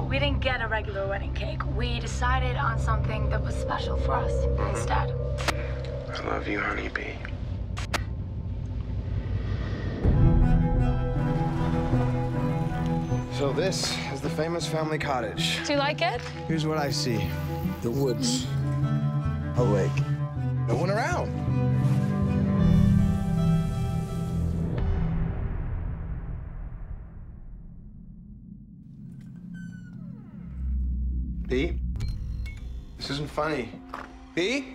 we didn't get a regular wedding cake. We decided on something that was special for us instead. I love you, honeybee. So this is the famous family cottage. Do you like it? Here's what I see. The woods. A lake. No one around. B? This isn't funny. B?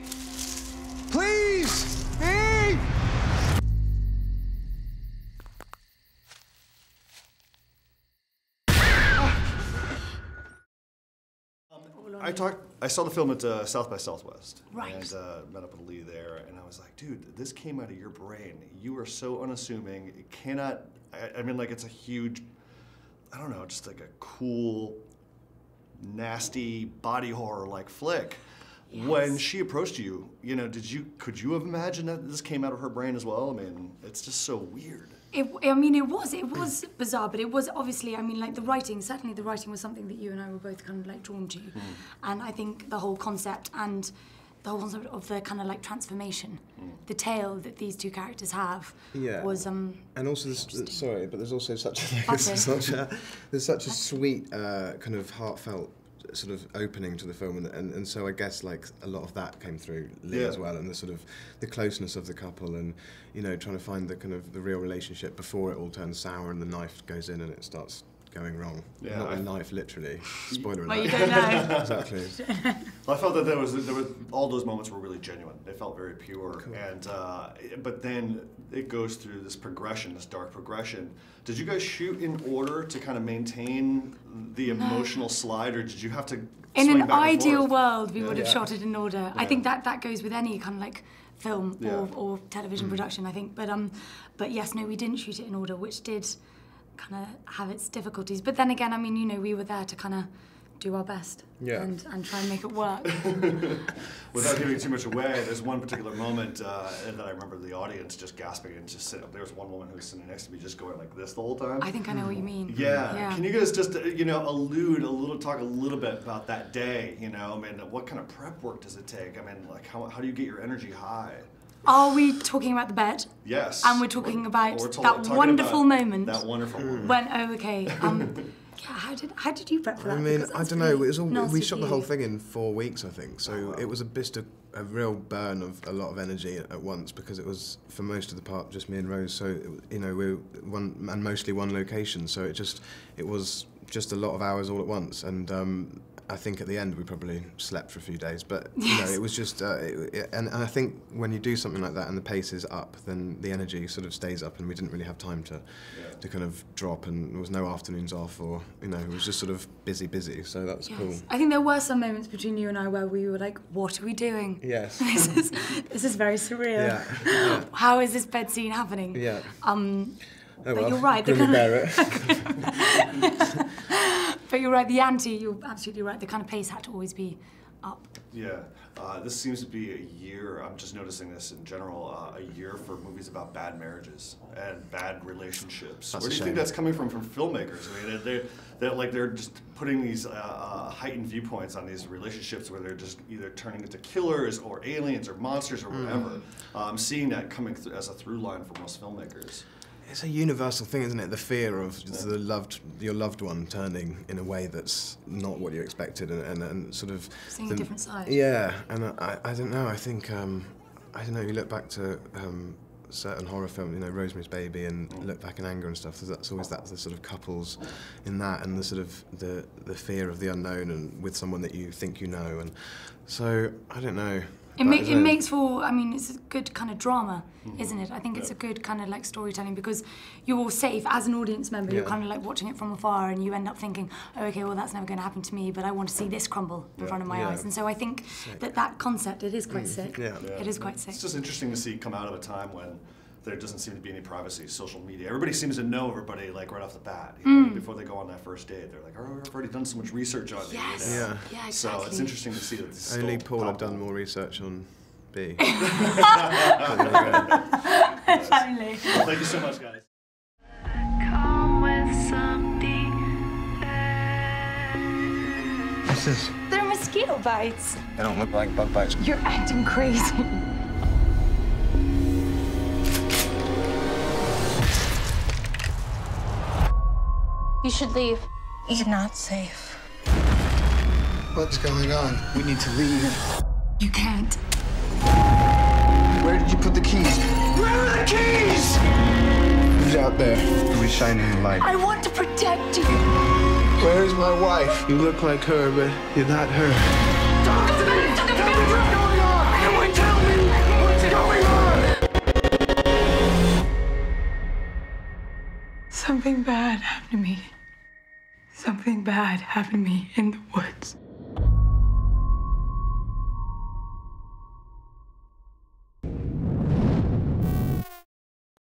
Please! B! I saw the film at South by Southwest. Right. And met up with Lee there, and I was like, dude, this came out of your brain. You are so unassuming. It cannot, I mean, like, it's a huge, I don't know, just like a cool, nasty body horror-like flick. Yes. When she approached you, you know, could you have imagined that this came out of her brain as well? I mean, it's just so weird. It was bizarre, but it was obviously, I mean, like certainly the writing was something that you and I were both kind of like drawn to. And I think the whole concept of the kind of like transformation, the tale that these two characters have was and also sorry, but there's also such a sweet kind of heartfelt sort of opening to the film, and so I guess like a lot of that came through Lee as well, and the sort of the closeness of the couple, and you know, trying to find the kind of the real relationship before it all turns sour and the knife goes in and it starts going wrong. Yeah, not a knife, literally. Spoiler alert. Well, you don't know. Exactly. Well, I felt that there was all those moments were really genuine. They felt very pure, cool. And but then it goes through this progression, this dark progression. Did you guys shoot in order to kind of maintain the emotional slide, or did you have to? In an ideal world, we would have shot it in order. I think that goes with any kind of like film or television production, I think. But yes, no, we didn't shoot it in order, which did kind of have its difficulties. But then again, I mean, you know, we were there to kind of do our best and try and make it work. Without giving too much away, there's one particular moment that I remember the audience just gasping and just sitting up. There was one woman who was sitting next to me just going like this the whole time. I think I know what you mean. Yeah. Can you guys just, you know, talk a little bit about that day, you know? I mean, what kind of prep work does it take? I mean, like, how do you get your energy high? Are we talking about the bed? Yes. And we're talking about that wonderful moment. That wonderful moment. When, okay. Yeah, how did you prep for that? I mean, I don't know. It was all, we shot the whole thing in 4 weeks, I think. So it was a real burn of a lot of energy at once, because it was, for most of the part, just me and Rose. So you know, we were mostly one location. So it was just a lot of hours all at once. And I think at the end we probably slept for a few days, but you know, it was just, and I think when you do something like that and the pace is up, then the energy sort of stays up, and we didn't really have time to kind of drop, and there was no afternoons off, or you know, it was just sort of busy, so that was cool. I think there were some moments between you and I where we were like, what are we doing? Yes. This is very surreal. Yeah. How is this bed scene happening? Yeah. But you're right. But you're right, you're absolutely right, the kind of pace had to always be up. Yeah, this seems to be a year, I'm just noticing this in general, a year for movies about bad marriages and bad relationships. Where do you think that's coming from filmmakers? I mean, they're just putting these heightened viewpoints on these relationships where they're just either turning into killers or aliens or monsters or whatever. I'm seeing that coming as a through line for most filmmakers. It's a universal thing, isn't it? The fear of your loved one turning in a way that's not what you expected, and sort of seeing a different side. Yeah, and I don't know. I think I don't know. You look back to certain horror films, you know, Rosemary's Baby, and look back in anger and stuff. That's always the sort of couples in that, and the sort of the fear of the unknown, and with someone that you think you know, and so I don't know. It makes for, I mean, it's a good kind of drama, isn't it? I think it's a good kind of like storytelling, because you're all safe as an audience member. You're kind of like watching it from afar, and you end up thinking, oh, okay, well, that's never going to happen to me, but I want to see this crumble in front of my eyes. And so I think that concept, it is quite sick. It is quite sick. It's just interesting to see come out of a time when there doesn't seem to be any privacy, social media. Everybody seems to know everybody like right off the bat. You know, before they go on that first date, they're like, oh, I've already done so much research on you. You know? Yeah, exactly. So it's interesting to see that this only Paul have done more research on B. Only. Well, thank you so much, guys. Come with some deep What's this? They're mosquito bites. They don't look like bug bites. You're acting crazy. You should leave. You're not safe. What's going on? We need to leave. You can't. Where did you put the keys? Where are the keys? Who's out there? Who is shining the light? I want to protect you. Where is my wife? You look like her, but you're not her. Talk to me! Tell me what's going on! Anyone tell me what's going on! Something bad happened to me. Something bad happened to me in the woods.